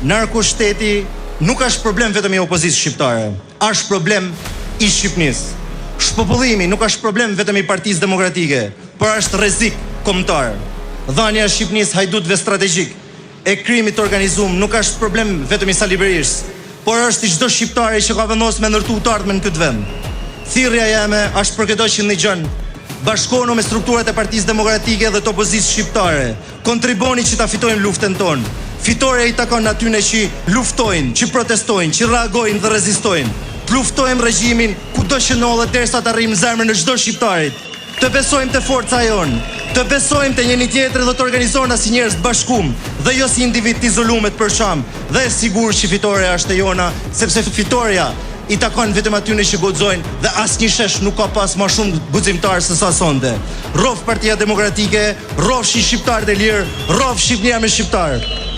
Narkoshteti nuk është problem vetëm i opozitës shqiptare, është problem i Shqipënisë. Shpopëllimi nuk është problem vetëm i Partisë Demokratike, por është rrezik kombëtar. Dhënia e Shqipënisë hajdutëve strategjik e krimit të organizuar nuk është problem vetëm i Sali Berishës, por është i çdo shqiptari që ka vendosur me ndërtu të ardhmen në këtë vend. Thirrja jeme është për këto që ndëgjon. Bashkohuni me strukturat e Partisë Demokratike dhe të opozitës shqiptare. Kontriboni që ta fitojmë luftën tonë. Fitoria i takon atyre që luftojnë, që protestojnë, që reagojnë dhe rezistojnë. Të luftojmë regjimin kudo që ndodhet derisa të arrijmë zemrën e çdo shqiptarit. Të besojmë te forca jonë, të besojmë te njëri tjetri dhe të organizohena si njerëz të bashkuar dhe jo si individ të izoluar për shkak. Dhe e sigurt që fitoria është e jona, sepse fitoria i takon vetëm atyre që guxojnë dhe asnjë shesh nuk ka pas më shumë guximtar se sa sonte. Rrof Partia Demokratike, rrof Shqiptarët e lirë, rrof Shqipëria me shqiptar.